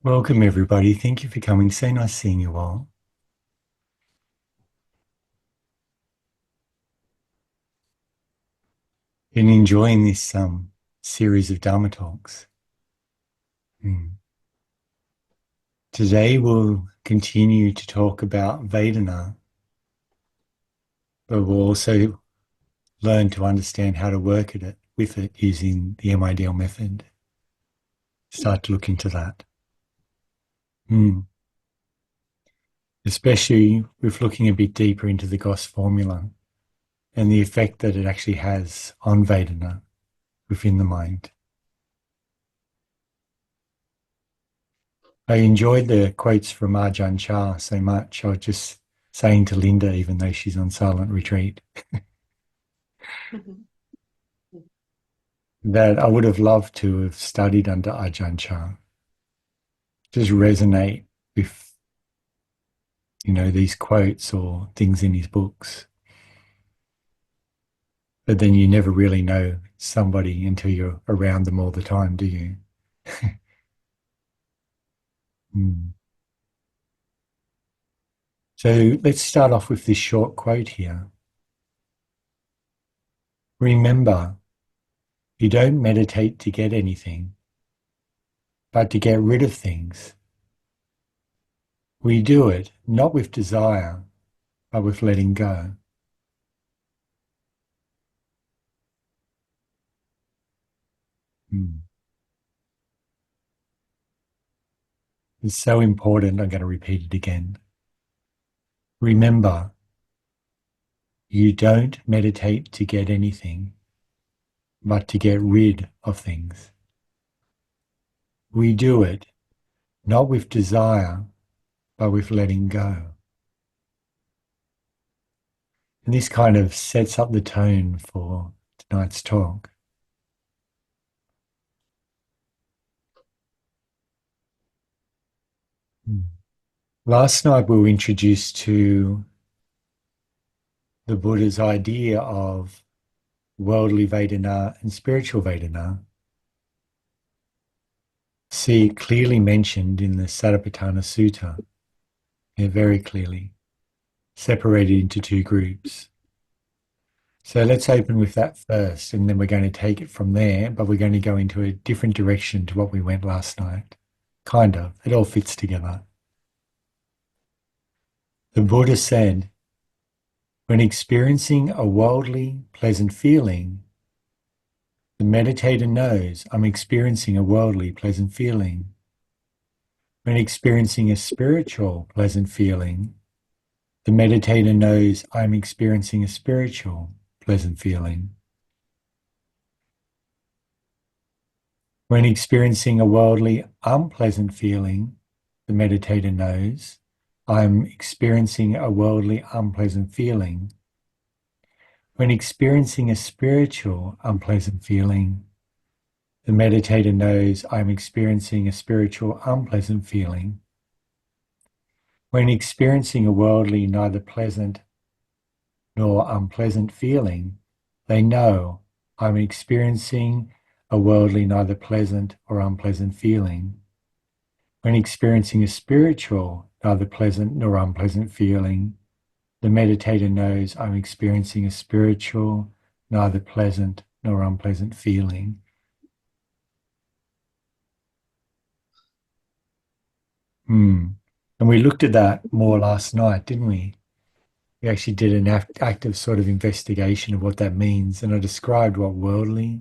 Welcome, everybody. Thank you for coming. So nice seeing you all. Been enjoying this series of Dhamma talks. Mm. Today we'll continue to talk about Vedana, but we'll also learn to understand how to work at it with it using the MIDL method. Start to look into that. Mm. Especially with looking a bit deeper into the Goss formula and the effect that it actually has on Vedana within the mind. I enjoyed the quotes from Ajahn Chah so much. I was just saying to Linda, even though she's on silent retreat, that I would have loved to have studied under Ajahn Chah. Just resonate with, these quotes or things in his books. But then you never really know somebody until you're around them all the time, do you? Mm. So let's start off with this short quote here. Remember, you don't meditate to get anything, but to get rid of things. We do it not with desire, but with letting go. Mm. It's so important. I'm going to repeat it again. Remember, you don't meditate to get anything, but to get rid of things. We do it not with desire, but with letting go. And this kind of sets up the tone for tonight's talk. Mm. Last night we were introduced to the Buddha's idea of worldly Vedana and spiritual Vedana. See clearly mentioned in the Satipatthana Sutta, very clearly, separated into two groups. So let's open with that first, and then we're going to take it from there, but we're going to go into a different direction to what we went last night. Kind of. It all fits together. The Buddha said, when experiencing a worldly, pleasant feeling, the meditator knows I'm experiencing a worldly, pleasant feeling. When experiencing a spiritual, pleasant feeling, the meditator knows I'm experiencing a spiritual, pleasant feeling. When experiencing a worldly, unpleasant feeling, the meditator knows I'm experiencing a worldly, unpleasant feeling. When experiencing a spiritual, unpleasant feeling, the meditator knows I'm experiencing a spiritual, unpleasant feeling. When experiencing a worldly, neither pleasant nor unpleasant feeling, they know I'm experiencing a worldly, neither pleasant or unpleasant feeling. When experiencing a spiritual, neither pleasant nor unpleasant feeling, the meditator knows I'm experiencing a spiritual, neither pleasant nor unpleasant feeling. Hmm. And we looked at that more last night, didn't we? We actually did an active sort of investigation of what that means. And I described what worldly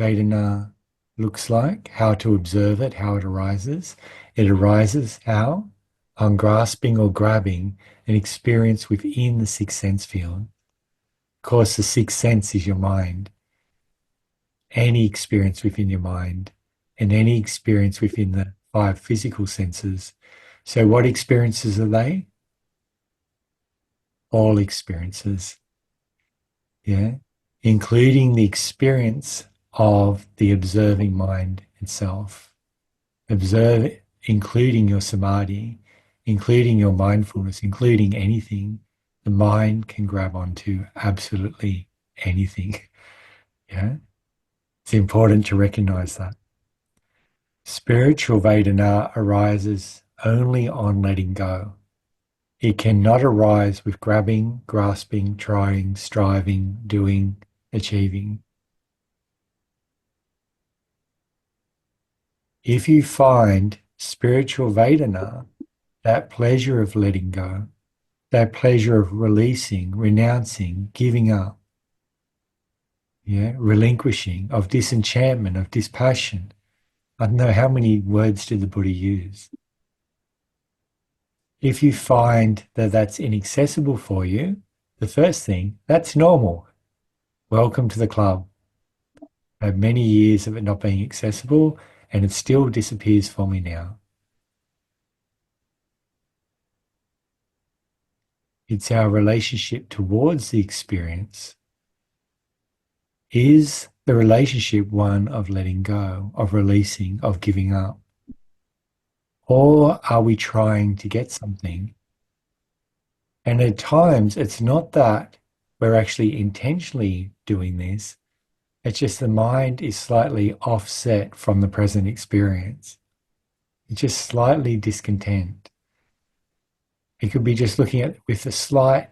Vedana looks like, how to observe it, how it arises. It arises how? On grasping or grabbing an experience within the sixth sense field. Of course, the sixth sense is your mind. Any experience within your mind and any experience within the five physical senses. So what experiences are they? All experiences. Yeah, including the experience of the observing mind itself. Observe, including your samadhi, including your mindfulness, including anything. The mind can grab onto absolutely anything. Yeah, it's important to recognize that. Spiritual Vedana arises only on letting go. It cannot arise with grabbing, grasping, trying, striving, doing, achieving. If you find spiritual Vedana, that pleasure of letting go, that pleasure of releasing, renouncing, giving up, relinquishing, of disenchantment, of dispassion. I don't know how many words did the Buddha use. If you find that that's inaccessible for you, the first thing, that's normal. Welcome to the club. I have many years of it not being accessible, and it still disappears for me now. It's our relationship towards the experience. Is the relationship one of letting go, of releasing, of giving up? Or are we trying to get something? And at times, it's not that we're actually intentionally doing this. It's just the mind is slightly offset from the present experience. It's just slightly discontent. It could be just looking at with a slight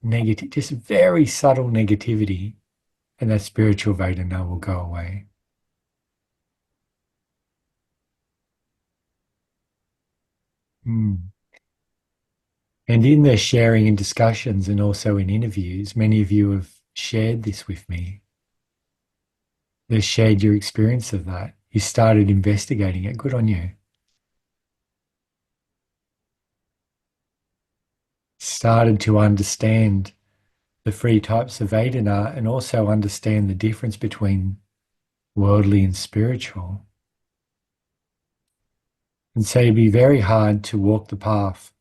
negative, just very subtle negativity, and that spiritual Vedana will go away. Mm. And in the sharing and discussions and also in interviews, many of you have shared this with me. You've shared your experience of that. You started investigating it. Good on you. Started to understand the three types of Vedana and also understand the difference between worldly and spiritual. And so it'd be very hard to walk the path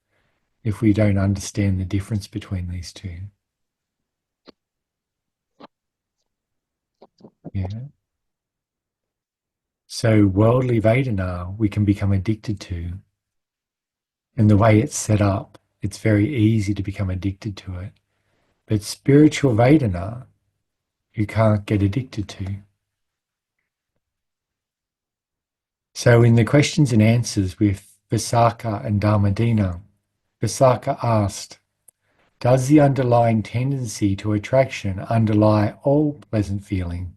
if we don't understand the difference between these two. Yeah. So worldly Vedana we can become addicted to. And the way it's set up, it's very easy to become addicted to it. But spiritual Vedana, you can't get addicted to. So in the questions and answers with Visakha and Dhammadina, Visakha asked, does the underlying tendency to attraction underlie all pleasant feeling?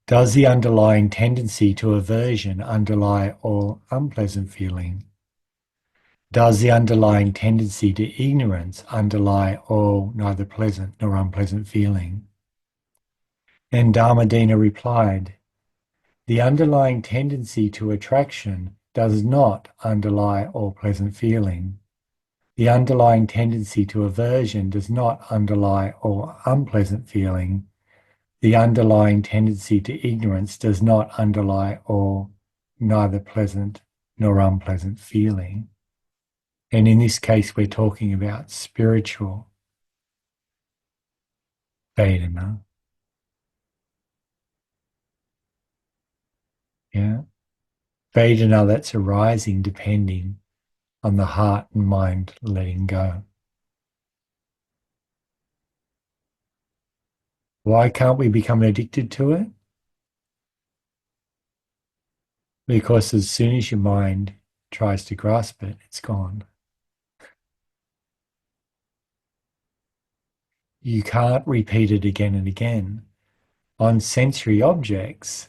Does the underlying tendency to aversion underlie all unpleasant feeling? Does the underlying tendency to ignorance underlie all neither pleasant nor unpleasant feeling? And Dhammadina replied, the underlying tendency to attraction does not underlie all pleasant feeling. The underlying tendency to aversion does not underlie all unpleasant feeling. The underlying tendency to ignorance does not underlie all neither pleasant nor unpleasant feeling. And in this case, we're talking about spiritual Vedana. Yeah. Vedana that's arising depending on the heart and mind letting go. Why can't we become addicted to it? Because as soon as your mind tries to grasp it, it's gone. You can't repeat it again and again. On sensory objects,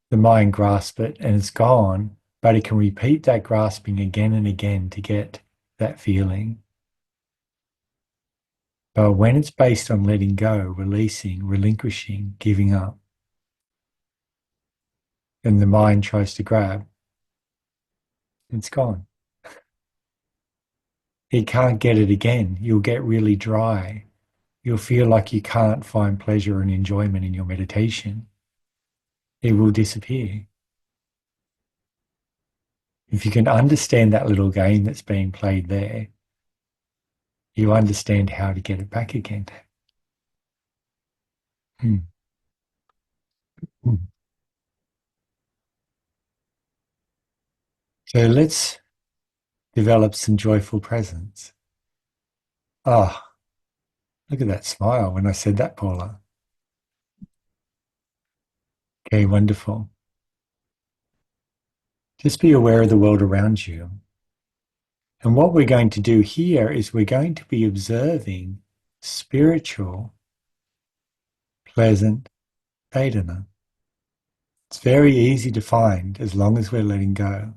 the mind grasps it and it's gone, but it can repeat that grasping again and again to get that feeling. But when it's based on letting go, releasing, relinquishing, giving up, and the mind tries to grab, it's gone. It can't get it again. You'll get really dry. You'll feel like you can't find pleasure and enjoyment in your meditation. It will disappear. If you can understand that little game that's being played there, you understand how to get it back again. Mm. Mm. So let's develop some joyful presence. Ah, look at that smile when I said that, Paula. Okay, wonderful. Just be aware of the world around you. And what we're going to do here is we're going to be observing spiritual, pleasant Vedana. It's very easy to find as long as we're letting go.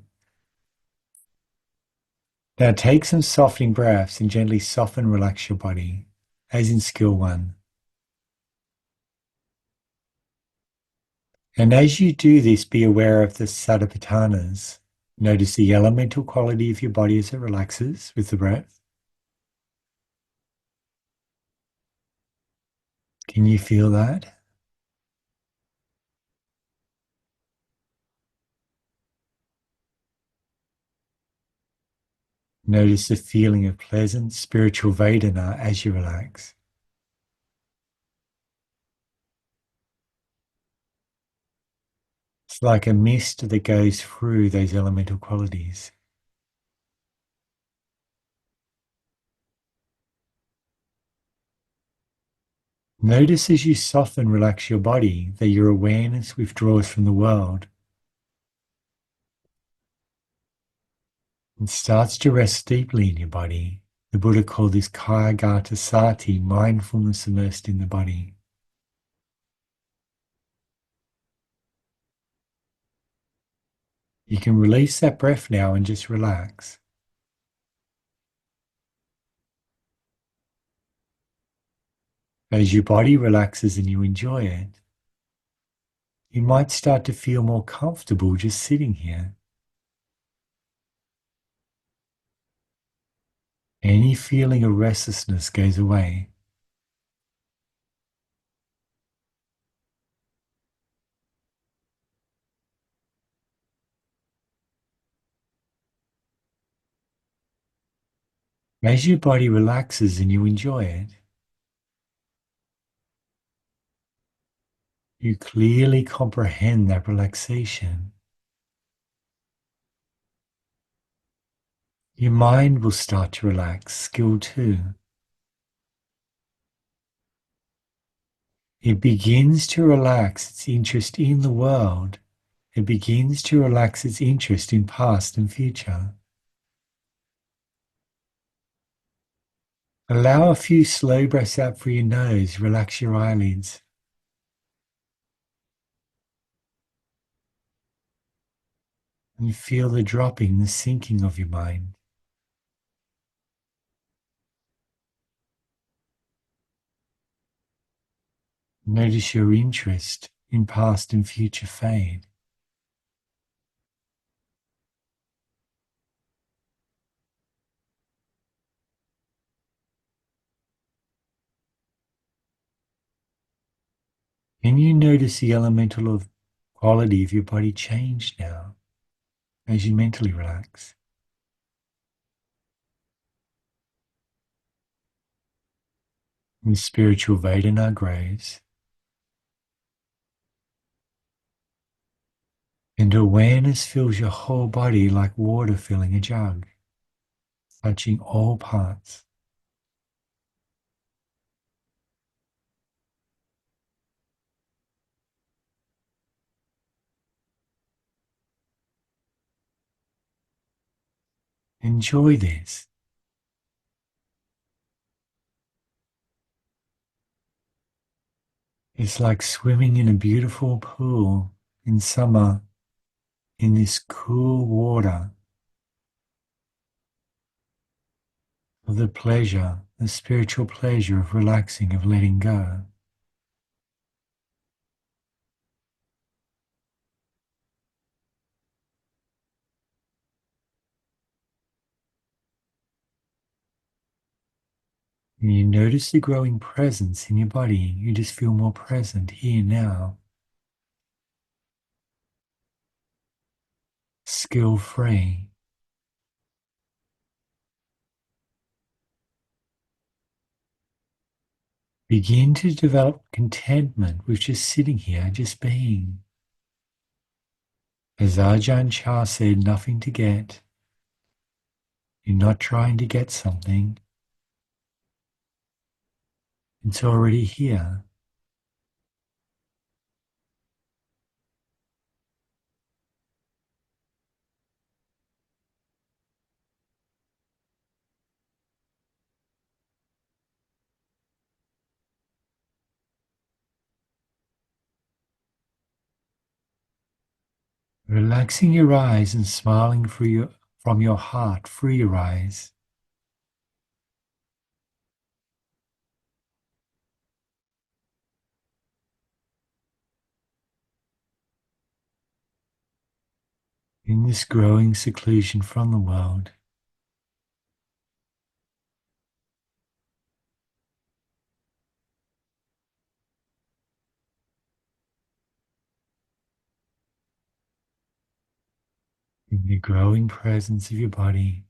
Now take some softening breaths and gently soften, relax your body, as in skill 1. And as you do this, be aware of the Satipatthanas. Notice the elemental quality of your body as it relaxes with the breath. Can you feel that? Notice the feeling of pleasant spiritual Vedana as you relax. It's like a mist that goes through those elemental qualities. Notice as you soften, relax your body, that your awareness withdraws from the world and starts to rest deeply in your body. The Buddha called this Kaya Gata Sati, mindfulness immersed in the body. You can release that breath now and just relax. As your body relaxes and you enjoy it, you might start to feel more comfortable just sitting here. Any feeling of restlessness goes away. As your body relaxes and you enjoy it, you clearly comprehend that relaxation. Your mind will start to relax. Skill 2. It begins to relax its interest in the world. It begins to relax its interest in past and future. Allow a few slow breaths out through your nose. Relax your eyelids. And feel the dropping, the sinking of your mind. Notice your interest in past and future fade. Can you notice the elemental of quality of your body change now as you mentally relax? And the spiritual Vedana grows. And awareness fills your whole body like water filling a jug, touching all parts. Enjoy this. It's like swimming in a beautiful pool in summer in this cool water of the pleasure, the spiritual pleasure of relaxing, of letting go. And you notice the growing presence in your body. You just feel more present here now. Skill free. Begin to develop contentment with just sitting here, just being. As Ajahn Chah said, nothing to get. You're not trying to get something. It's already here. Relaxing your eyes and smiling from your heart through your eyes. In this growing seclusion from the world, in the growing presence of your body,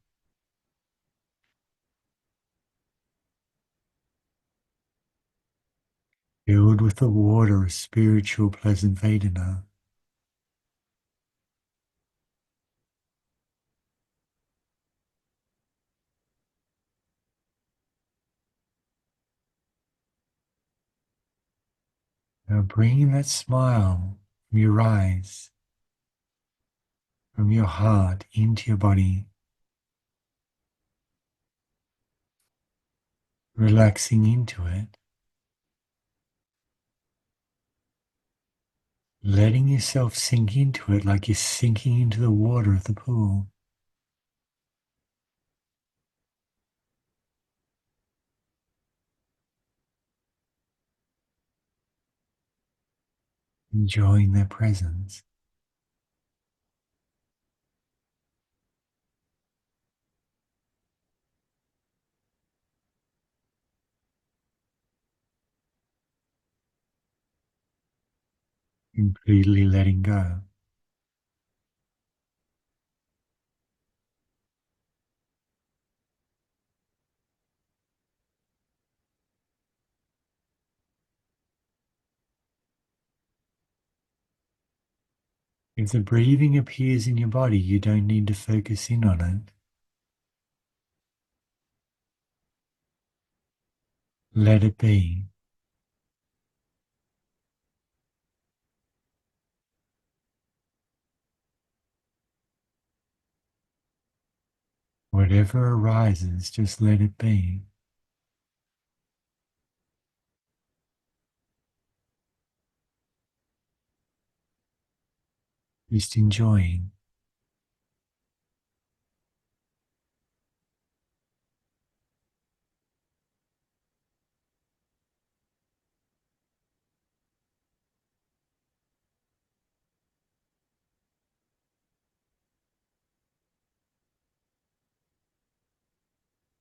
filled with the water of spiritual pleasant Vedana. Now bringing that smile from your eyes, from your heart into your body, relaxing into it, letting yourself sink into it like you're sinking into the water of the pool. Enjoying their presence. Completely letting go. If the breathing appears in your body, you don't need to focus in on it. Let it be. Whatever arises, just let it be. Just enjoying.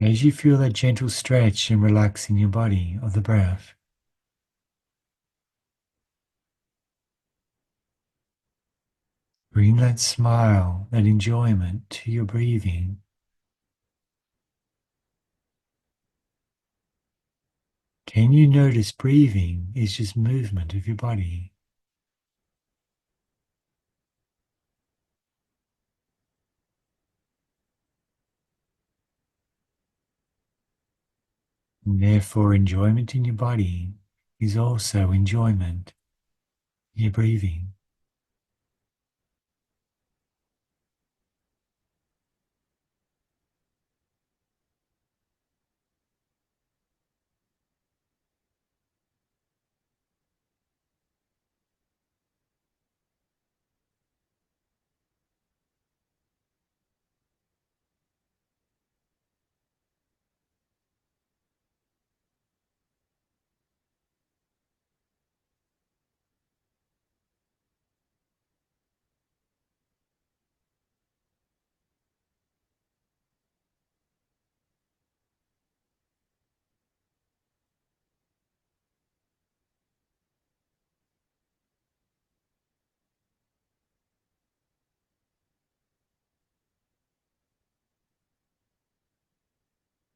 As you feel that gentle stretch and relax in your body of the breath, bring that smile, that enjoyment to your breathing. Can you notice breathing is just movement of your body? And therefore, enjoyment in your body is also enjoyment in your breathing.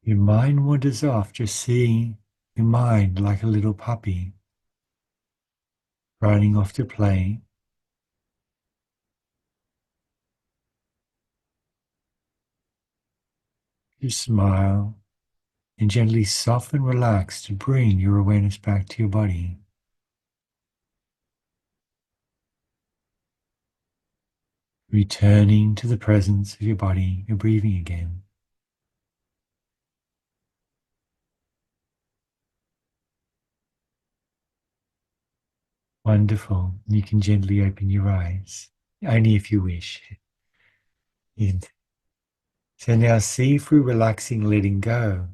Your mind wanders off, just seeing your mind like a little puppy running off to play. You smile and gently soften, relax to bring your awareness back to your body. Returning to the presence of your body, your breathing again. Wonderful. You can gently open your eyes. only if you wish. And so now see through relaxing, letting go,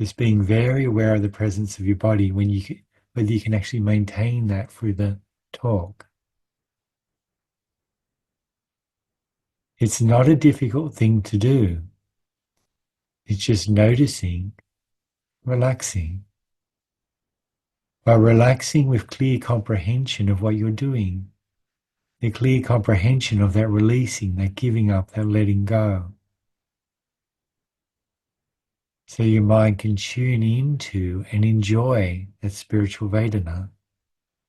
just being very aware of the presence of your body when whether you can actually maintain that through the talk. It's not a difficult thing to do. It's just noticing, relaxing. By relaxing with clear comprehension of what you're doing, the clear comprehension of that releasing, that giving up, that letting go. So your mind can tune into and enjoy that spiritual Vedana,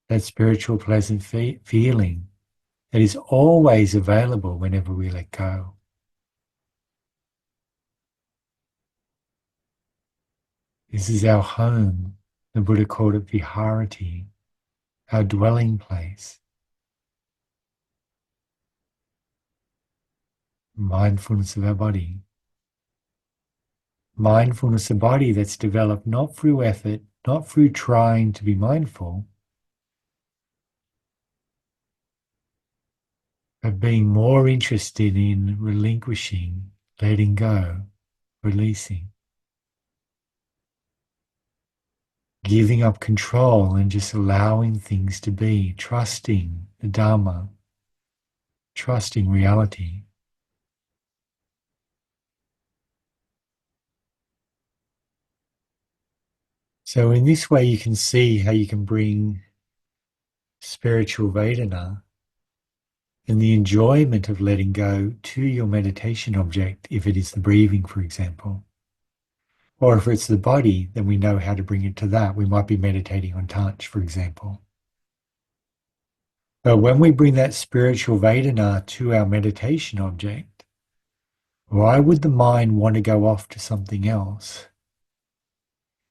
that spiritual pleasant feeling that is always available whenever we let go. This is our home. The Buddha called it Viharati, our dwelling place. Mindfulness of our body. Mindfulness of body that's developed not through effort, not through trying to be mindful, but being more interested in relinquishing, letting go, releasing, giving up control and just allowing things to be, trusting the Dhamma, trusting reality. So in this way you can see how you can bring spiritual Vedana and the enjoyment of letting go to your meditation object, if it is the breathing, for example. Or if it's the body, then we know how to bring it to that. We might be meditating on touch, for example. But when we bring that spiritual Vedana to our meditation object, why would the mind want to go off to something else?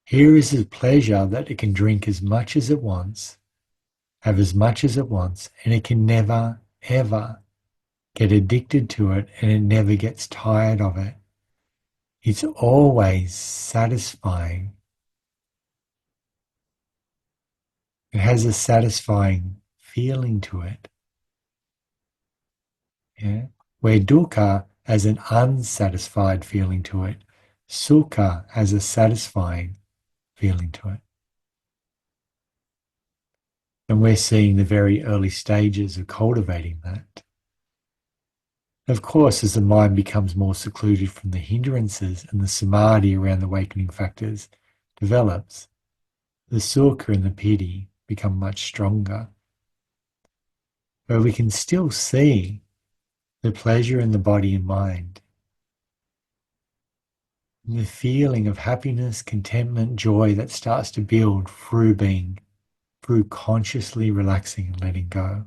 Here is a pleasure that it can drink as much as it wants, have as much as it wants, and it can never, ever get addicted to it, and it never gets tired of it. It's always satisfying. It has a satisfying feeling to it. Yeah? Where dukkha has an unsatisfied feeling to it, sukha has a satisfying feeling to it. And we're seeing the very early stages of cultivating that. Of course, as the mind becomes more secluded from the hindrances and the samadhi around the awakening factors develops, the sukha and the piti become much stronger. But we can still see the pleasure in the body and mind, and the feeling of happiness, contentment, joy that starts to build through consciously relaxing and letting go,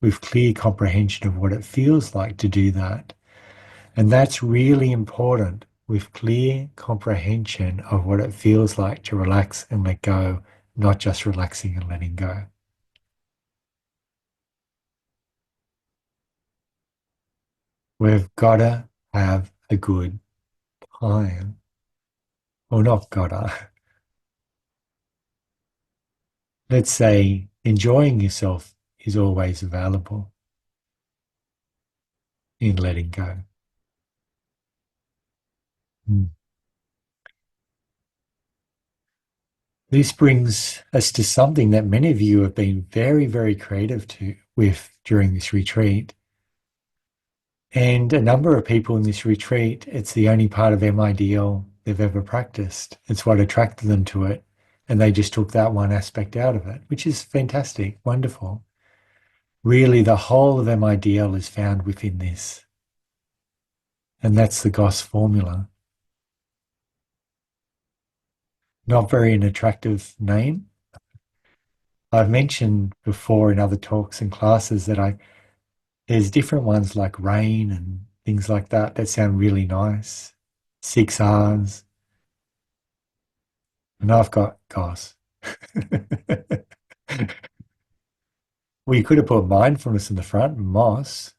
with clear comprehension of what it feels like to do that. And that's really important, with clear comprehension of what it feels like to relax and let go, not just relaxing and letting go. We've got to have a good time. Or not gotta. Let's say enjoying yourself is always available in letting go. Mm. This brings us to something that many of you have been very, very creative with during this retreat. And a number of people in this retreat, it's the only part of MIDL they've ever practiced. It's what attracted them to it. And they just took that one aspect out of it, which is fantastic, wonderful. Really, the whole of MIDL is found within this. And that's the Goss formula. Not very an attractive name. I've mentioned before in other talks and classes that there's different ones like rain and things like that that sound really nice. 6 R's. And I've got Goss. We could have put mindfulness in the front, Moss,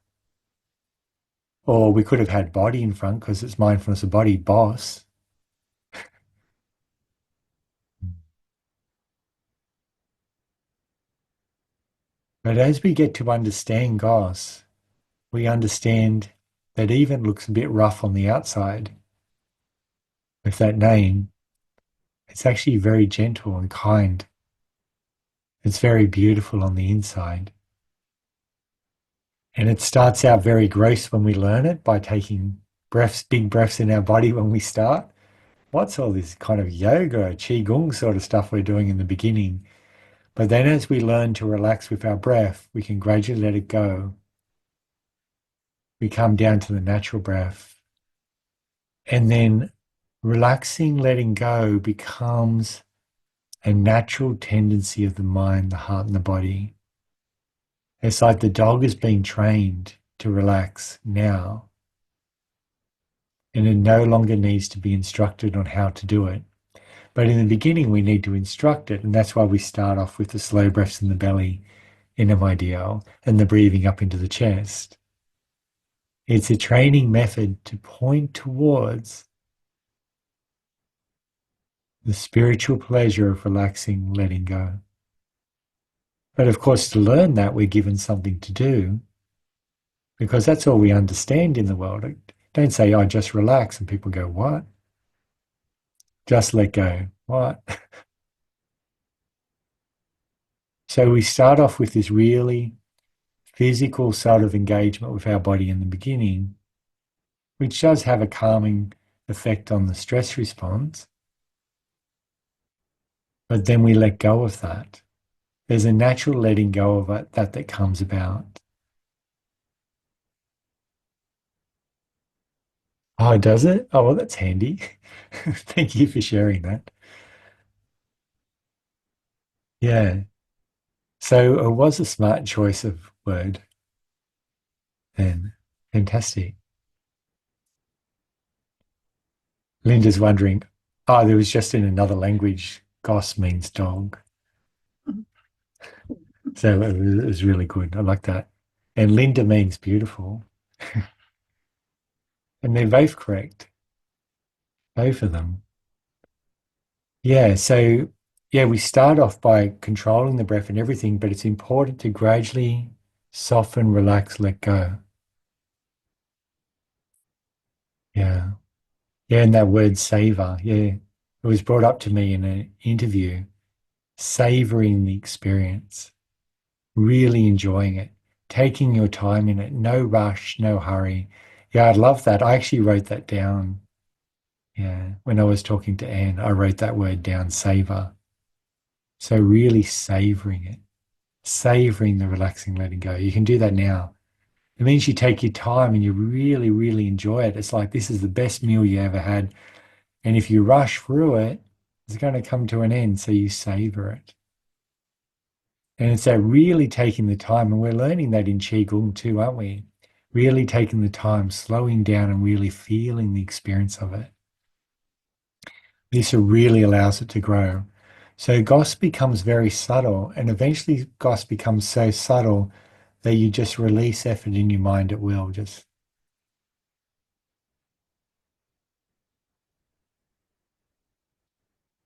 or we could have had body in front because it's mindfulness of body, Boss. But as we get to understand Goss, we understand that even looks a bit rough on the outside with that name, it's actually very gentle and kind. It's very beautiful on the inside. And it starts out very gross when we learn it by taking breaths, big breaths in our body when we start. What's all this kind of yoga, qigong sort of stuff we're doing in the beginning? But then as we learn to relax with our breath, we can gradually let it go. We come down to the natural breath. And then relaxing, letting go becomes a natural tendency of the mind, the heart, and the body. It's like the dog is being trained to relax now, and it no longer needs to be instructed on how to do it. But in the beginning, we need to instruct it, and that's why we start off with the slow breaths in the belly in MIDL and the breathing up into the chest. It's a training method to point towards the spiritual pleasure of relaxing, letting go. But of course, to learn that, we're given something to do because that's all we understand in the world. Don't say, "I just relax," and people go, "What?" Just let go. What? So we start off with this really physical sort of engagement with our body in the beginning, which does have a calming effect on the stress response. But then we let go of that. There's a natural letting go of it that comes about. Oh, does it? Oh, well, that's handy. Thank you for sharing that. Yeah. So it was a smart choice of word then. Fantastic. Linda's wondering, oh, there was just in another language, Goss means dog. So it was really good. I like that. And Linda means beautiful. And they're both correct, both of them. Yeah. So, yeah, we start off by controlling the breath and everything, but it's important to gradually soften, relax, let go. Yeah. Yeah. And that word savor. Yeah. It was brought up to me in an interview, savoring the experience, really enjoying it, taking your time in it, no rush, no hurry. Yeah, I love that. I actually wrote that down. Yeah, when I was talking to Anne, I wrote that word down, savor. So really savoring it, savoring the relaxing, letting go. You can do that now. It means you take your time and you really, really enjoy it. It's like this is the best meal you ever had. And if you rush through it, it's going to come to an end. So you savor it. And it's that really taking the time, and we're learning that in Qigong too, aren't we? Really taking the time, slowing down and really feeling the experience of it. This really allows it to grow. So Goss becomes very subtle, and eventually Goss becomes so subtle that you just release effort in your mind at will. Just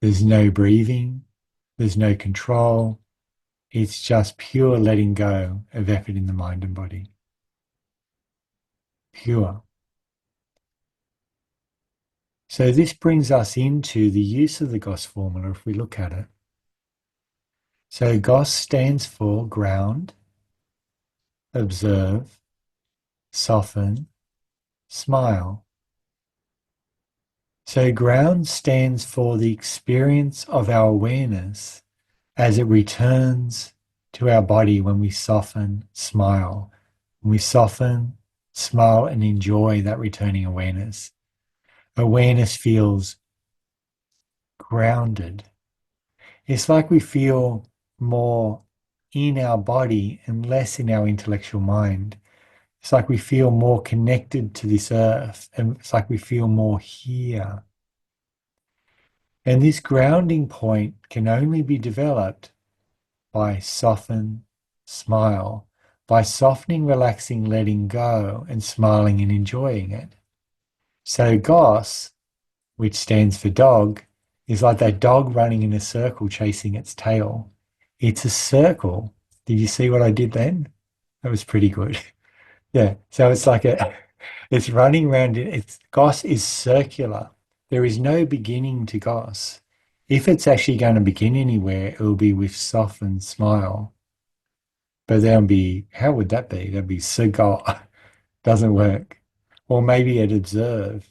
there's no breathing, there's no control. It's just pure letting go of effort in the mind and body. Pure. So this brings us into the use of the Goss formula if we look at it. So Goss stands for ground, observe, soften, smile. So ground stands for the experience of our awareness as it returns to our body when we soften, smile. When we soften, smile, and enjoy that returning awareness. Awareness feels grounded. It's like we feel more in our body and less in our intellectual mind. It's like we feel more connected to this earth, and it's like we feel more here. And this grounding point can only be developed by soften, smile, by softening, relaxing, letting go, and smiling and enjoying it. So Goss, which stands for dog, is like that dog running in a circle chasing its tail. It's a circle. Did you see what I did then? That was pretty good. Yeah. So it's like it's running around. Goss is circular. There is no beginning to Goss. If it's actually going to begin anywhere, it will be with soften, smile. But there'll be, how would that be? That'd be Sagat. Doesn't work. Or maybe at observe.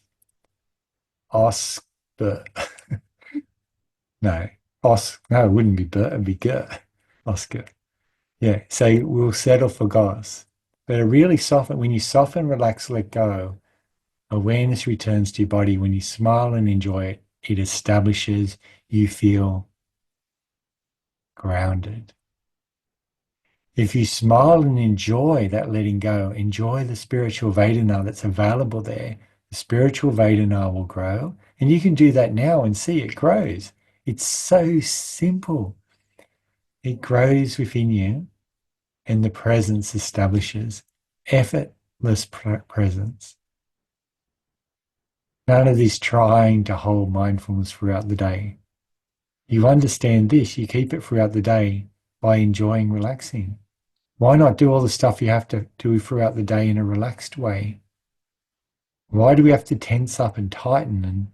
Osc, but no. No, it wouldn't be but, it'd be gut. Oscar. Yeah. So we'll settle for Goss. But it really soften, when you soften, relax, let go, awareness returns to your body. When you smile and enjoy it, it establishes you feel grounded. If you smile and enjoy that letting go, enjoy the spiritual Vedana that's available there, the spiritual Vedana will grow. And you can do that now and see it grows. It's so simple. It grows within you and the presence establishes effortless presence. None of this trying to hold mindfulness throughout the day. You understand this, you keep it throughout the day by enjoying relaxing. Why not do all the stuff you have to do throughout the day in a relaxed way? Why do we have to tense up and tighten and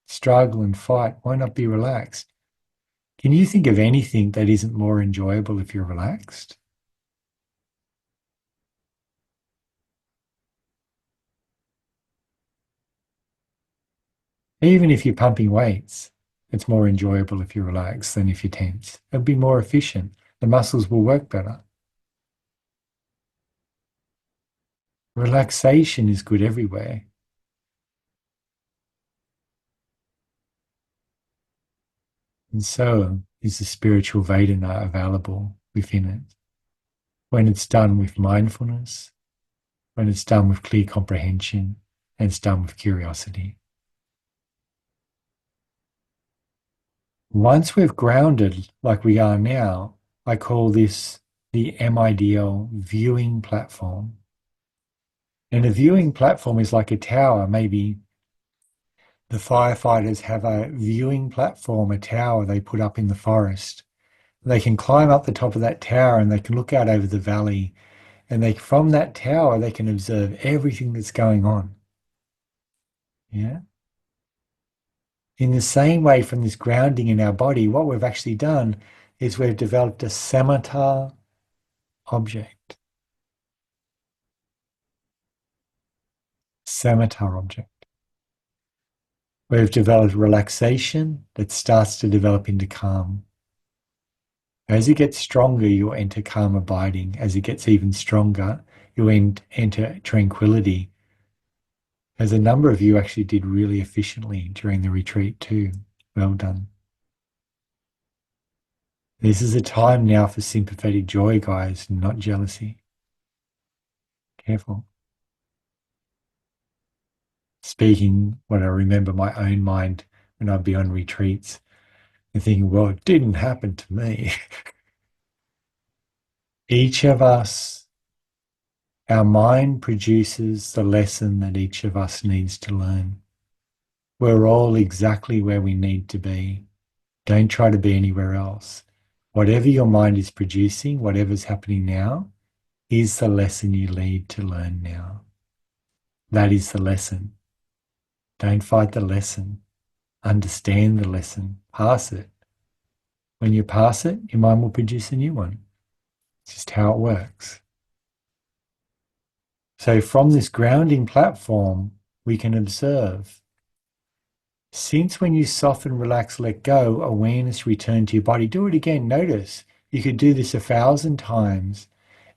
struggle and fight? Why not be relaxed? Can you think of anything that isn't more enjoyable if you're relaxed? Even if you're pumping weights, it's more enjoyable if you're relaxed than if you're tense. It'll be more efficient. The muscles will work better. Relaxation is good everywhere. And so is the spiritual Vedana available within it. When it's done with mindfulness, when it's done with clear comprehension, and it's done with curiosity. Once we've grounded like we are now, I call this the MIDL viewing platform. And a viewing platform is like a tower. Maybe the firefighters have a viewing platform, a tower they put up in the forest. They can climb up the top of that tower and they can look out over the valley. And from that tower, they can observe everything that's going on. Yeah. In the same way, from this grounding in our body, what we've actually done is we've developed a samatha object. Samatha object. We've developed relaxation that starts to develop into calm. As it gets stronger, you'll enter calm abiding. As it gets even stronger, you'll enter tranquility. As a number of you actually did really efficiently during the retreat too. Well done. This is a time now for sympathetic joy, guys, not jealousy. Careful. Speaking what I remember my own mind when I'd be on retreats and thinking, well, it didn't happen to me. Each of us, our mind produces the lesson that each of us needs to learn. We're all exactly where we need to be. Don't try to be anywhere else. Whatever your mind is producing, whatever's happening now, is the lesson you need to learn now. That is the lesson. Don't fight the lesson. Understand the lesson. Pass it. When you pass it, your mind will produce a new one. It's just how it works. So from this grounding platform, we can observe. Since when you soften, relax, let go, awareness return to your body. Do it again. Notice you could do this 1,000 times.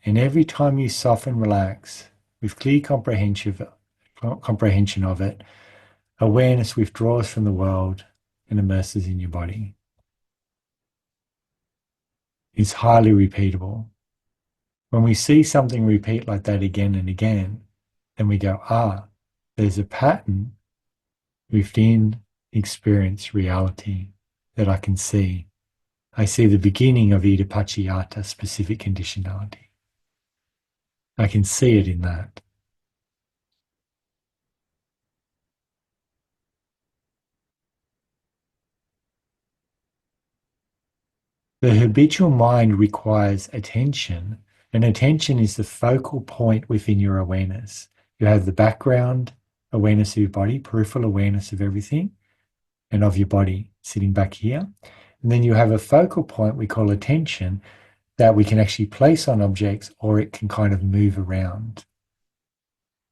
And every time you soften, relax with clear comprehension of it, awareness withdraws from the world and immerses in your body. It's highly repeatable. When we see something repeat like that again and again, then we go, there's a pattern within experience reality that I can see. I see the beginning of idappaccayata, specific conditionality. I can see it in that. The habitual mind requires attention, and attention is the focal point within your awareness. You have the background awareness of your body, peripheral awareness of everything and of your body sitting back here. And then you have a focal point we call attention that we can actually place on objects, or it can kind of move around.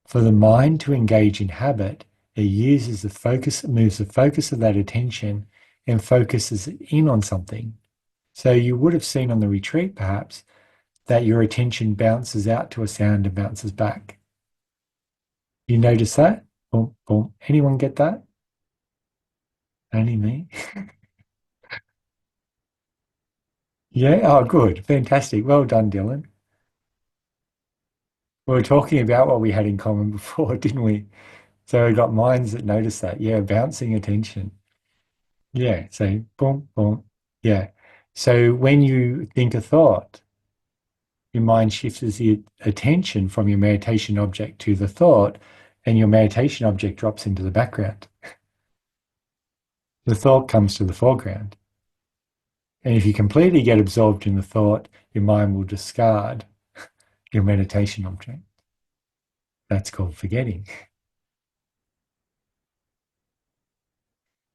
For the mind to engage in habit, it uses the focus, moves the focus of that attention and focuses it in on something. So you would have seen on the retreat, perhaps, that your attention bounces out to a sound and bounces back. You notice that? Boom, boom. Anyone get that? Only me? Yeah? Oh, good. Fantastic. Well done, Dylan. We were talking about what we had in common before, didn't we? So we got minds that notice that. Yeah, bouncing attention. Yeah, so boom, boom. Yeah. So when you think a thought, your mind shifts the attention from your meditation object to the thought, and your meditation object drops into the background. The thought comes to the foreground. And if you completely get absorbed in the thought, your mind will discard your meditation object. That's called forgetting.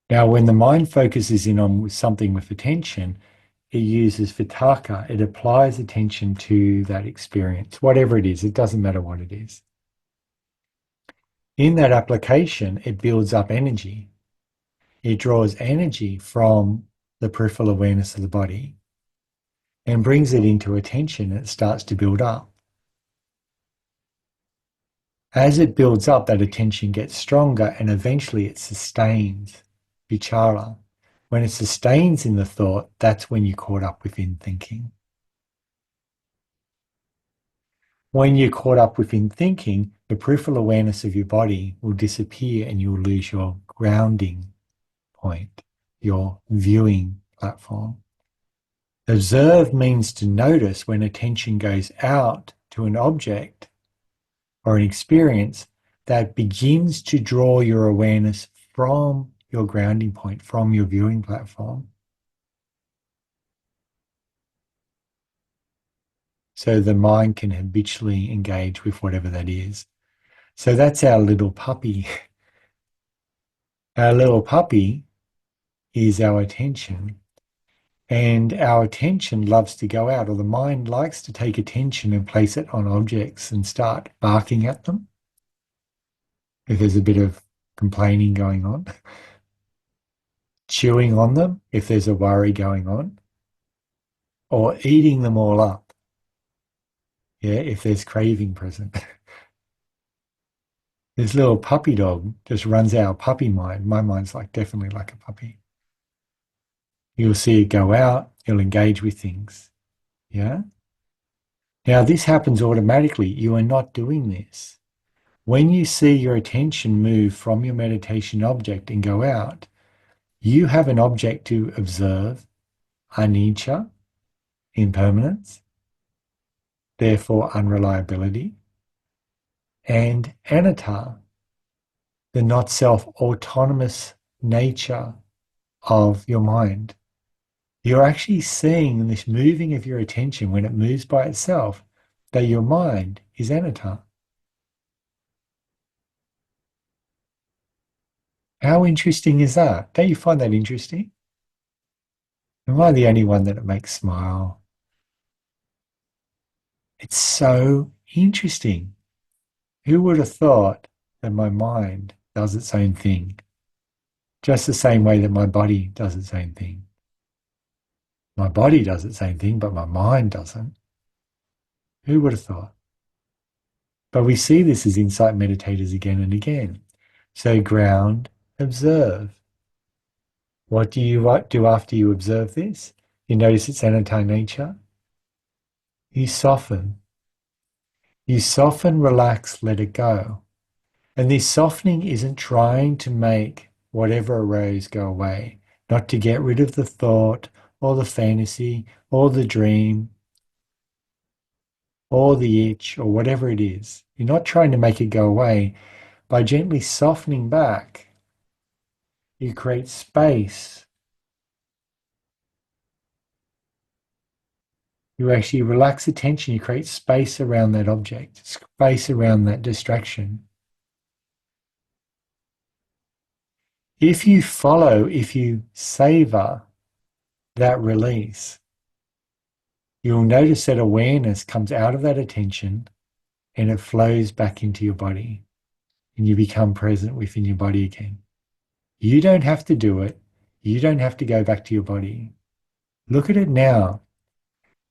Now, when the mind focuses in on something with attention, it uses vitakka. It applies attention to that experience, whatever it is. It doesn't matter what it is. In that application, it builds up energy. It draws energy from the peripheral awareness of the body and brings it into attention, and it starts to build up. As it builds up, that attention gets stronger, and eventually it sustains vichara. When it sustains in the thought, that's when you're caught up within thinking. When you're caught up within thinking, the peripheral awareness of your body will disappear and you'll lose your grounding point, your viewing platform. Observe means to notice when attention goes out to an object or an experience that begins to draw your awareness from your grounding point, from your viewing platform. So the mind can habitually engage with whatever that is. So that's our little puppy. Our little puppy is our attention. And our attention loves to go out, or the mind likes to take attention and place it on objects and start barking at them if there's a bit of complaining going on, chewing on them if there's a worry going on, or eating them all up, yeah, if there's craving present. This little puppy dog just runs our puppy mind. My mind's like definitely like a puppy. You'll see it go out, it'll engage with things. Yeah. Now this happens automatically. You are not doing this. When you see your attention move from your meditation object and go out, you have an object to observe, anicca, impermanence, therefore unreliability, and anatta, the not self autonomous nature of your mind. You're actually seeing in this moving of your attention, when it moves by itself, that your mind is anatta. How interesting is that? Don't you find that interesting? Am I the only one that it makes smile? It's so interesting. Who would have thought that my mind does its own thing, just the same way that my body does its own thing? My body does its own thing, but my mind doesn't. Who would have thought? But we see this as insight meditators again and again. So ground, observe. What do you do after you observe this? You notice its anatta nature. You soften. You soften, relax, let it go. And this softening isn't trying to make whatever arose go away, not to get rid of the thought or the fantasy or the dream or the itch or whatever it is. You're not trying to make it go away. By gently softening back, you create space You actually relax the tension, you create space around that object, space around that distraction. If you follow, if you savor that release, you'll notice that awareness comes out of that attention and it flows back into your body and you become present within your body again. You don't have to do it. You don't have to go back to your body. Look at it now.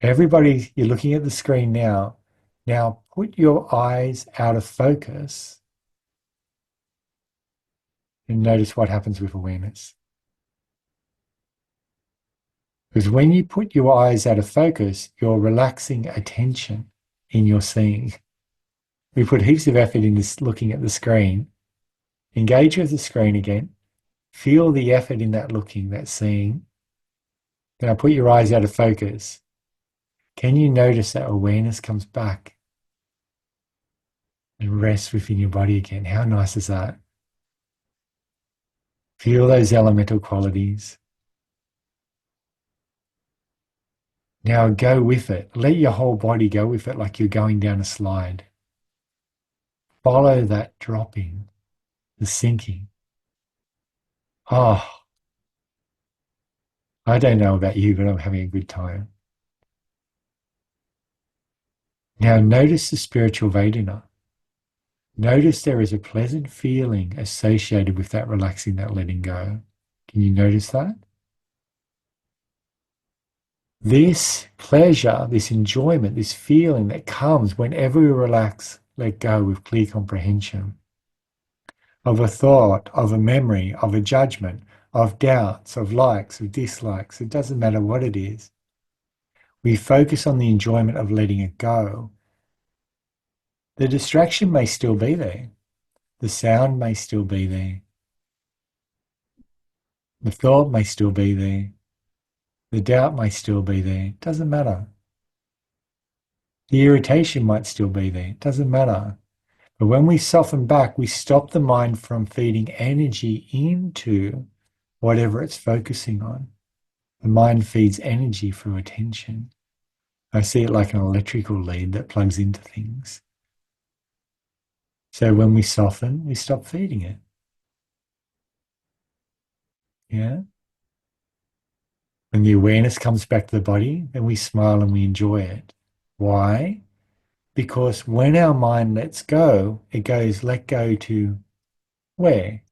Everybody, you're looking at the screen now. Now put your eyes out of focus and notice what happens with awareness. Because when you put your eyes out of focus, you're relaxing attention in your seeing. We put heaps of effort into looking at the screen. Engage with the screen again. Feel the effort in that looking, that seeing. Now put your eyes out of focus. Can you notice that awareness comes back and rests within your body again? How nice is that? Feel those elemental qualities. Now go with it. Let your whole body go with it like you're going down a slide. Follow that dropping, the sinking. Oh, I don't know about you, but I'm having a good time. Now notice the spiritual Vedana. Notice there is a pleasant feeling associated with that relaxing, that letting go. Can you notice that? This pleasure, this enjoyment, this feeling that comes whenever we relax, let go with clear comprehension of a thought, of a memory, of a judgment, of doubts, of likes, of dislikes. It doesn't matter what it is. We focus on the enjoyment of letting it go. The distraction may still be there. The sound may still be there. The thought may still be there. The doubt may still be there. It doesn't matter. The irritation might still be there. It doesn't matter. But when we soften back, we stop the mind from feeding energy into whatever it's focusing on. The mind feeds energy through attention. I see it like an electrical lead that plugs into things. So when we soften, we stop feeding it. Yeah. When the awareness comes back to the body, then we smile and we enjoy it. Why? Because when our mind lets go, it goes, let go to where?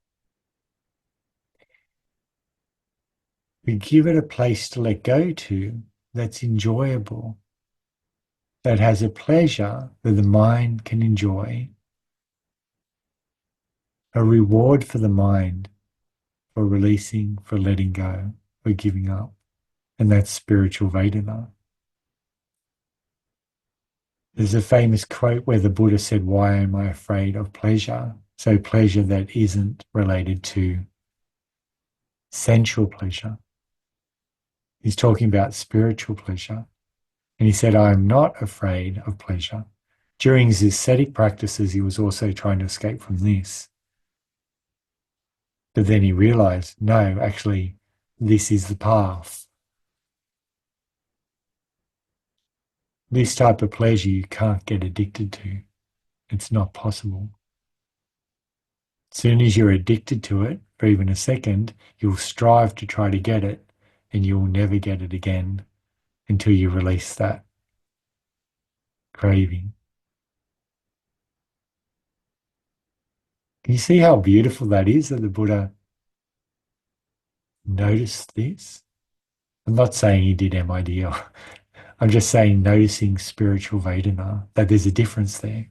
We give it a place to let go to that's enjoyable, that has a pleasure that the mind can enjoy, a reward for the mind for releasing, for letting go, for giving up. And that's spiritual Vedana. There's a famous quote where the Buddha said, "Why am I afraid of pleasure?" So pleasure that isn't related to sensual pleasure. He's talking about spiritual pleasure. And he said, "I am not afraid of pleasure." During his ascetic practices, he was also trying to escape from this. But then he realized, no, actually, this is the path. This type of pleasure you can't get addicted to. It's not possible. As soon as you're addicted to it, for even a second, you'll strive to try to get it, and you'll never get it again until you release that craving. Can you see how beautiful that is, that the Buddha noticed this? I'm not saying he did MIDL. I'm just saying noticing spiritual Vedana, that there's a difference there.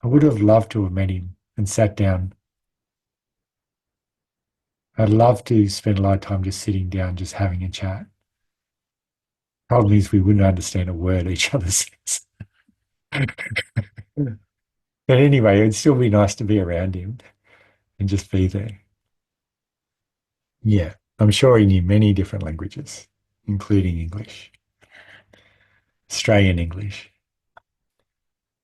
I would have loved to have met him and sat down. I'd love to spend a lot of time just sitting down, just having a chat. Problem is we wouldn't understand a word each other says. But anyway, it'd still be nice to be around him and just be there. Yeah, I'm sure he knew many different languages, including English, Australian English.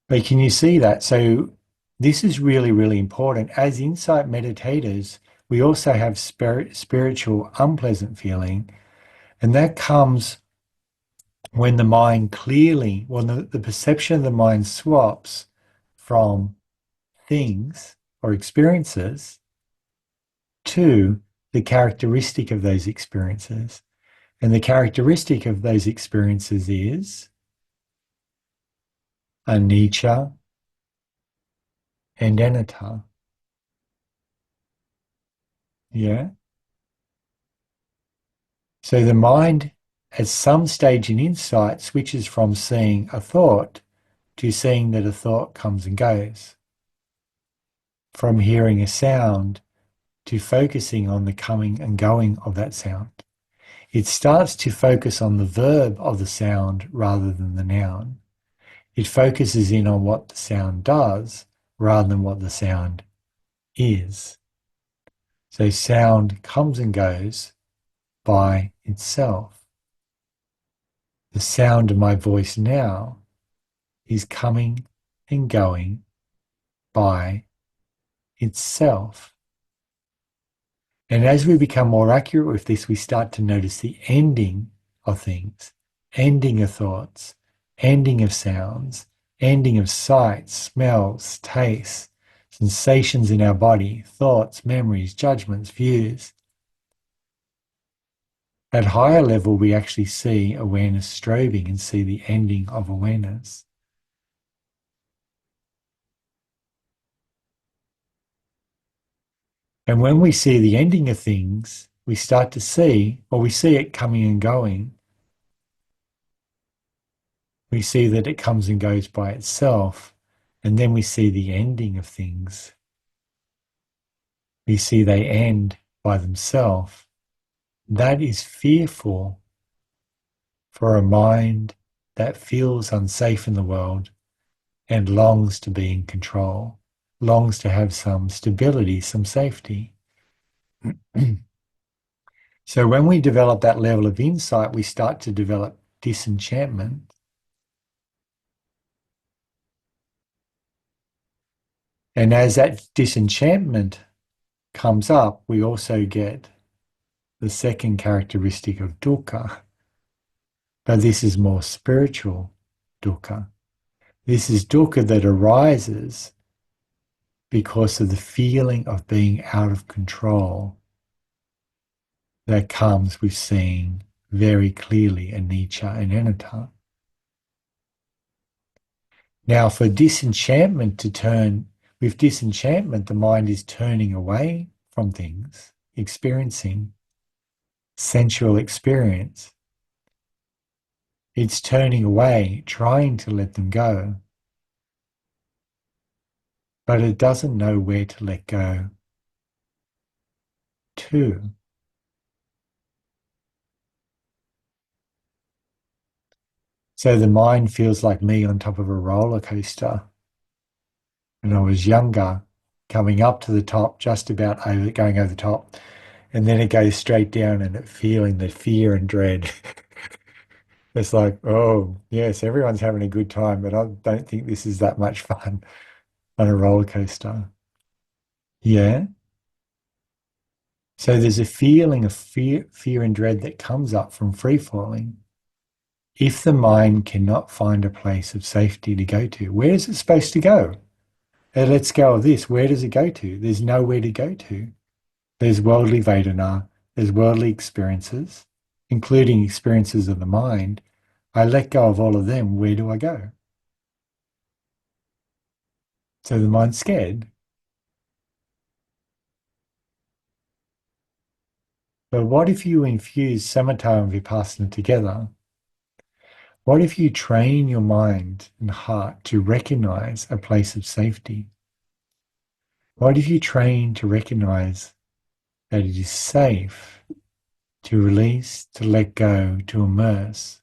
But can you see that? So this is really, really important. As insight meditators, we also have spiritual unpleasant feeling, And that comes when the mind clearly, when the perception of the mind swaps from things or experiences to the characteristic of those experiences. And the characteristic of those experiences is anicca and anatta. Yeah. So the mind, at some stage in insight, switches from seeing a thought to seeing that a thought comes and goes, from hearing a sound to focusing on the coming and going of that sound. It starts to focus on the verb of the sound rather than the noun. It focuses in on what the sound does rather than what the sound is. So sound comes and goes by itself. The sound of my voice now is coming and going by itself. And as we become more accurate with this, we start to notice the ending of things, ending of thoughts, ending of sounds, ending of sights, smells, tastes, sensations in our body, thoughts, memories, judgments, views. At higher level, we actually see awareness strobing and see the ending of awareness. And when we see the ending of things, we start to see, or we see it coming and going. We see that it comes and goes by itself, and then we see the ending of things. We see they end by themselves. That is fearful for a mind that feels unsafe in the world and longs to be in control, longs to have some stability, some safety. So when we develop that level of insight, we start to develop disenchantment. And as that disenchantment comes up, we also get the second characteristic of dukkha. But this is more spiritual dukkha. This is dukkha that arises because of the feeling of being out of control that comes with seeing very clearly anicca and anatta. Now, for disenchantment to turn, with disenchantment, the mind is turning away from things, experiencing sensual experience. It's turning away, trying to let them go, but it doesn't know where to let go to. So the mind feels like me on top of a roller coaster. When I was younger, coming up to the top, just about going over the top, and then it goes straight down and it feeling the fear and dread. It's like, oh, yes, everyone's having a good time, but I don't think this is that much fun on a roller coaster. Yeah. So there's a feeling of fear and dread that comes up from free falling. If the mind cannot find a place of safety to go to, where is it supposed to go? Let's go of this. Where does it go to? There's nowhere to go to. There's worldly Vedana, there's worldly experiences, including experiences of the mind. I let go of all of them. Where do I go? So the mind's scared. But what if you infuse samatha and vipassana together? What if you train your mind and heart to recognize a place of safety? What if you train to recognize that it is safe to release, to let go, to immerse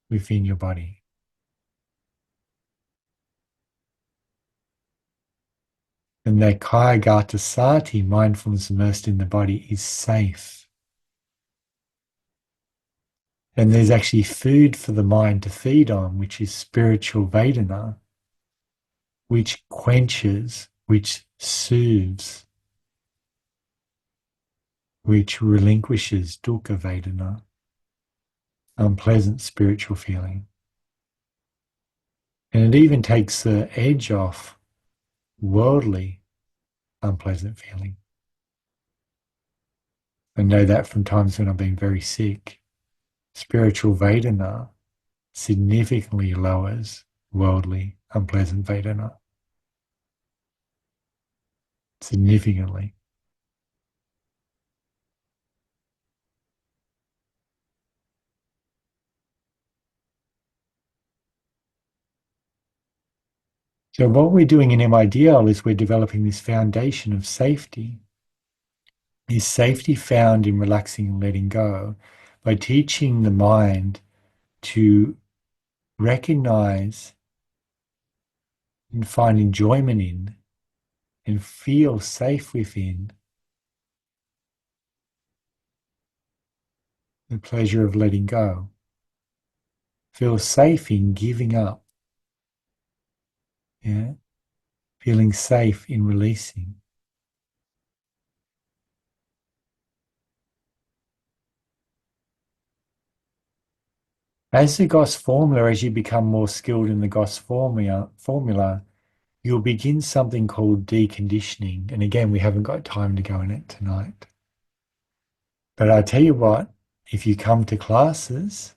within your body? And that kayagata sati, mindfulness immersed in the body, is safe. And there's actually food for the mind to feed on, which is spiritual Vedana, which quenches, which soothes, which relinquishes dukkha vedana, unpleasant spiritual feeling. And it even takes the edge off worldly unpleasant feeling. I know that from times when I've been very sick. Spiritual Vedana significantly lowers worldly unpleasant Vedana. Significantly. So what we're doing in MIDL is we're developing this foundation of safety. Is safety found in relaxing and letting go by teaching the mind to recognize and find enjoyment in and feel safe within the pleasure of letting go. Feel safe in giving up. Yeah. Feeling safe in releasing. As the Goss formula, as you become more skilled in the Goss formula, you'll begin something called deconditioning. And again, we haven't got time to go in it tonight. But I tell you what, if you come to classes,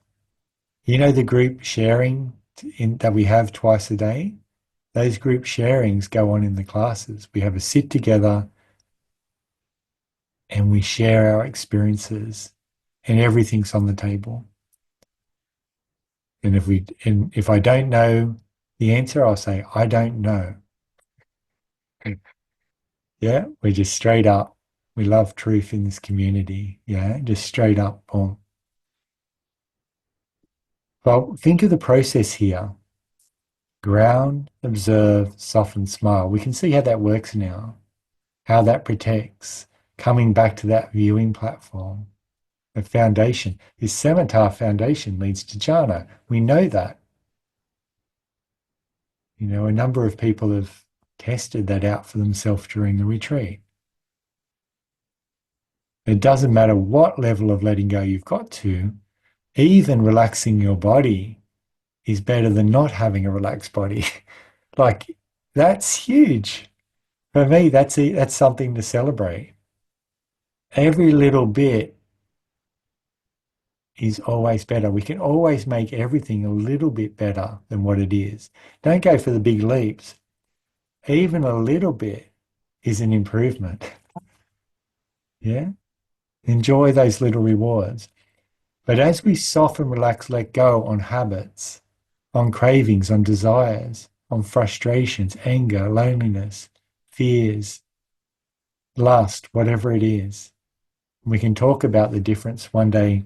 you know the group sharing that we have twice a day? Those group sharings go on in the classes. We have a sit together and we share our experiences and everything's on the table. And if I don't know the answer, I'll say, I don't know. Yeah, we're just straight up. We love truth in this community. Yeah, just straight up. Boom. Well, think of the process here. Ground, observe, soften, smile. We can see how that works now, how that protects, coming back to that viewing platform, the foundation. This samatha foundation leads to jhana. We know that. You know, a number of people have tested that out for themselves during the retreat. It doesn't matter what level of letting go you've got to, even relaxing your body is better than not having a relaxed body. Like, that's huge. For me, that's something to celebrate. Every little bit is always better. We can always make everything a little bit better than what it is. Don't go for the big leaps. Even a little bit is an improvement. Yeah? Enjoy those little rewards. But as we soften, relax, let go on habits, on cravings, on desires, on frustrations, anger, loneliness, fears, lust, whatever it is, we can talk about the difference one day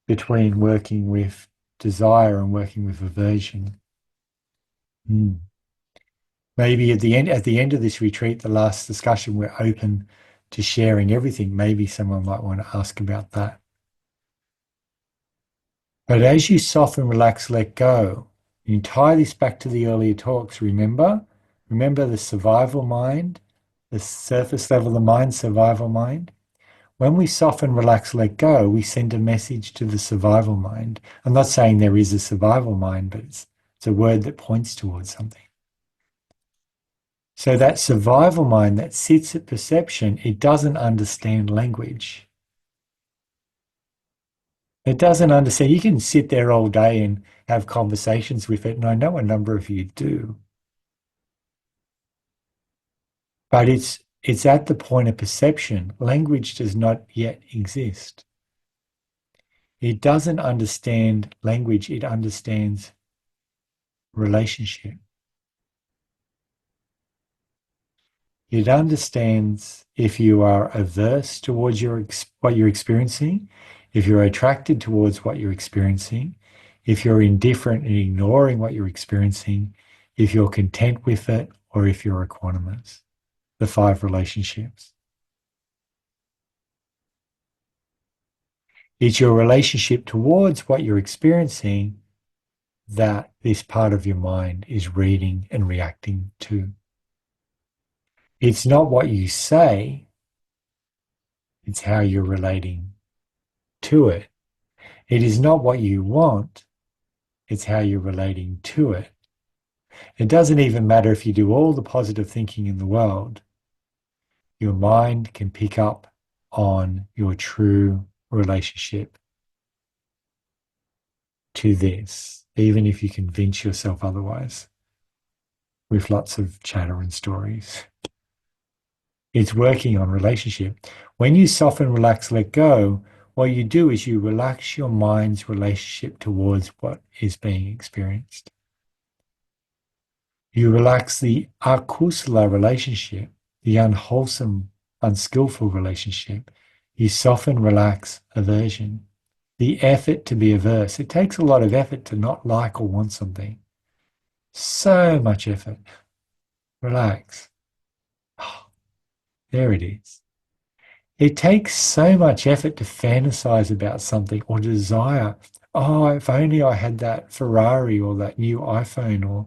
between working with desire and working with aversion. Mm. Maybe at the end of this retreat, the last discussion, we're open to sharing everything. Maybe someone might want to ask about that. But as you soften, relax, let go, you tie this back to the earlier talks, remember? Remember the survival mind, the surface level of the mind, survival mind? When we soften, relax, let go, we send a message to the survival mind. I'm not saying there is a survival mind, but it's a word that points towards something. So that survival mind that sits at perception, it doesn't understand language. It doesn't understand. You can sit there all day and have conversations with it, and I know a number of you do. But it's at the point of perception. Language does not yet exist. It doesn't understand language, it understands relationship. It understands if you are averse towards what you're experiencing, if you're attracted towards what you're experiencing, if you're indifferent and ignoring what you're experiencing, if you're content with it, or if you're equanimous. The 5 relationships. It's your relationship towards what you're experiencing that this part of your mind is reading and reacting to. It's not what you say, It's how you're relating to it. It is not what you want, it's how you're relating to it. It doesn't even matter if you do all the positive thinking in the world, your mind can pick up on your true relationship to this, even if you convince yourself otherwise with lots of chatter and stories. It's working on relationship. When you soften, relax, let go, what you do is you relax your mind's relationship towards what is being experienced. You relax the akusala relationship, the unwholesome, unskillful relationship. You soften, relax aversion, the effort to be averse. It takes a lot of effort to not like or want something. So much effort. Relax. Oh, there it is. It takes so much effort to fantasize about something or desire. Oh, if only I had that Ferrari or that new iPhone, or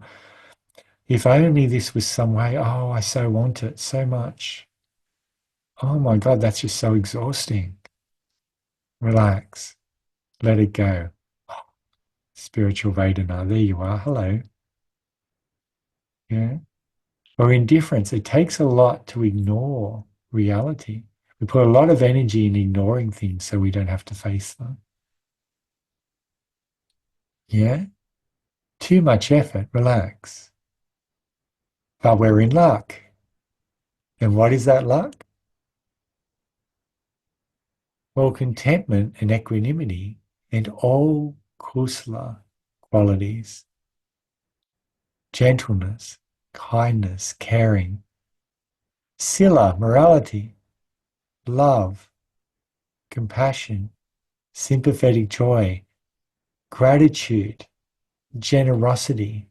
if only this was some way. Oh, I so want it so much. Oh my God, that's just so exhausting. Relax. Let it go. Spiritual Vedana. There you are. Hello. Yeah. Or indifference. It takes a lot to ignore reality. We put a lot of energy in ignoring things so we don't have to face them. Yeah. Too much effort. Relax. But we're in luck. And what is that luck? Well, contentment and equanimity and all kusala qualities, gentleness, kindness, caring, sila, morality, love, compassion, sympathetic joy, gratitude, generosity.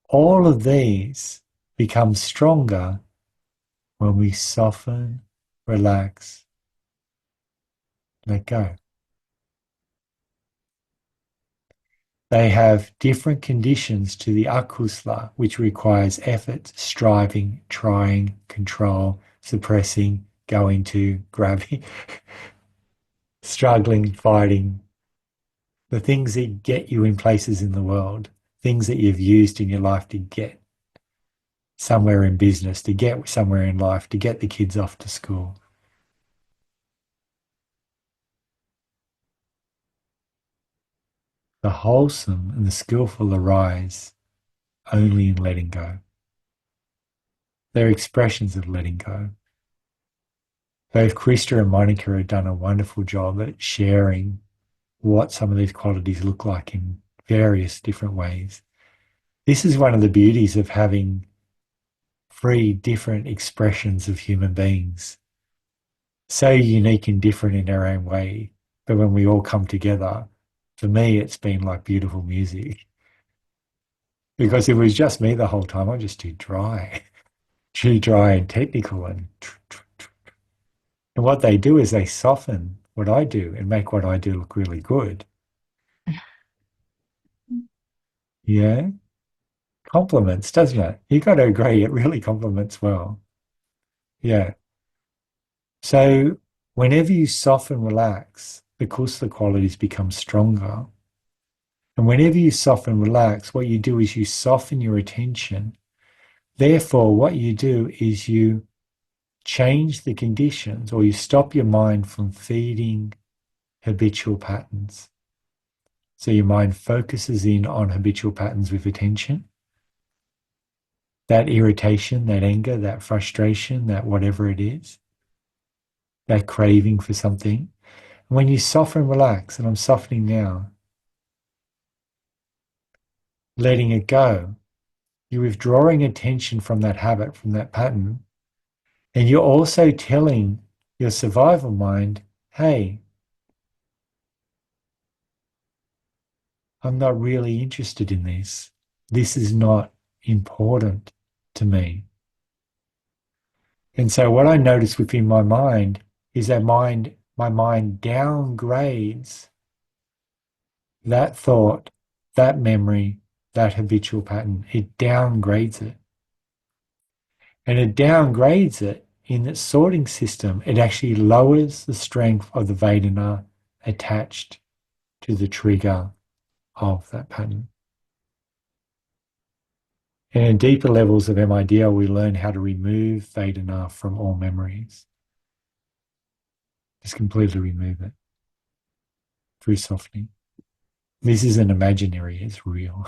All of these become stronger when we soften, relax, let go. They have different conditions to the akusala, which requires effort, striving, trying, control, suppressing, going to, grabbing, struggling, fighting. The things that get you in places in the world, things that you've used in your life to get somewhere in business, to get somewhere in life, to get the kids off to school. The wholesome and the skillful arise only in letting go. They're expressions of letting go. Both Krista and Monica have done a wonderful job at sharing what some of these qualities look like in various different ways. This is one of the beauties of having three different expressions of human beings, so unique and different in their own way. But when we all come together, for me, it's been like beautiful music. Because if it was just me the whole time, I'm just too dry, too dry and technical. And what they do is they soften what I do and make what I do look really good. Yeah. Compliments, doesn't it? You got to agree, it really compliments well. Yeah. So whenever you soften, relax, the kusala qualities become stronger. And whenever you soften, relax, what you do is you soften your attention. Therefore, what you do is you change the conditions, or you stop your mind from feeding habitual patterns. So your mind focuses in on habitual patterns with attention. That irritation, that anger, that frustration, that whatever it is, that craving for something. And when you soften, relax, and I'm softening now, letting it go, you're withdrawing attention from that habit, from that pattern, and you're also telling your survival mind, hey, I'm not really interested in this. This is not important to me. And so what I notice within my mind is that my mind downgrades that thought, that memory, that habitual pattern. It downgrades it. And it downgrades it in its sorting system, it actually lowers the strength of the Vedana attached to the trigger of that pattern. And in deeper levels of MIDL, we learn how to remove Vedana from all memories. Just completely remove it through softening. This isn't imaginary, it's real.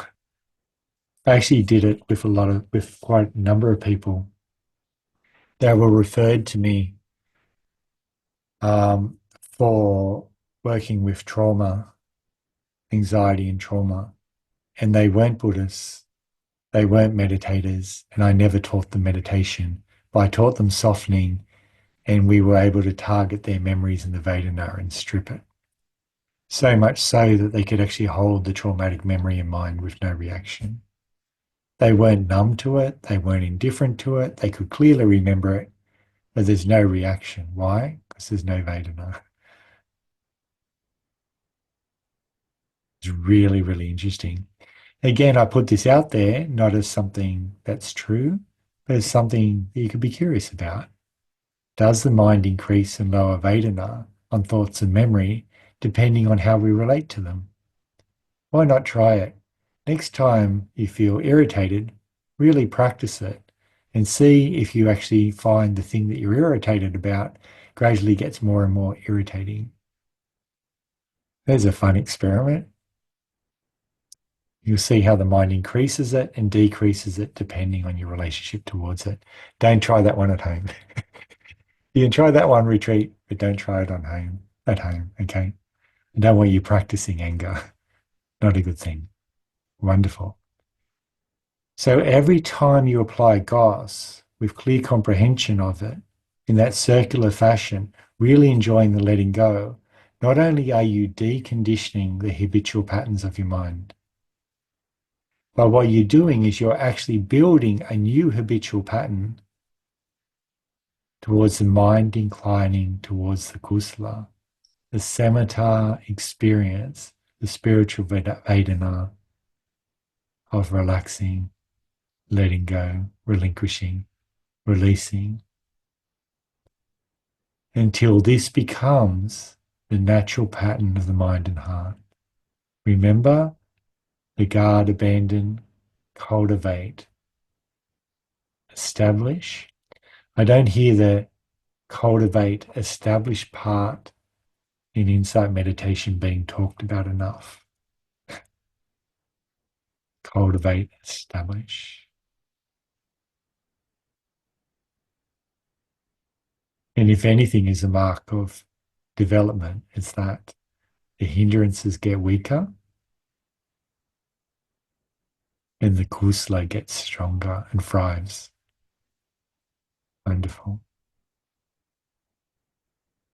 I actually did it with quite a number of people. They were referred to me for working with trauma, anxiety and trauma. And they weren't Buddhists, they weren't meditators, and I never taught them meditation. But I taught them softening, and we were able to target their memories in the Vedana and strip it. So much so that they could actually hold the traumatic memory in mind with no reaction. They weren't numb to it, they weren't indifferent to it, they could clearly remember it, but there's no reaction. Why? Because there's no Vedana. It's really, really interesting. Again, I put this out there not as something that's true, but as something that you could be curious about. Does the mind increase and lower Vedana on thoughts and memory depending on how we relate to them? Why not try it? Next time you feel irritated, really practice it and see if you actually find the thing that you're irritated about gradually gets more and more irritating. There's a fun experiment. You'll see how the mind increases it and decreases it depending on your relationship towards it. Don't try that one at home. You can try that one retreat, but don't try it at home, okay? I don't want you practicing anger. Not a good thing. Wonderful. So every time you apply Goss with clear comprehension of it in that circular fashion, really enjoying the letting go, not only are you deconditioning the habitual patterns of your mind, but what you're doing is you're actually building a new habitual pattern towards the mind inclining towards the kusala, the samatha experience, the spiritual vedana of relaxing, letting go, relinquishing, releasing, until this becomes the natural pattern of the mind and heart. Remember, regard, abandon, cultivate, establish. I don't hear the cultivate, establish part in insight meditation being talked about enough. Cultivate, establish. And if anything is a mark of development, it's that the hindrances get weaker and the kusala gets stronger and thrives. Wonderful.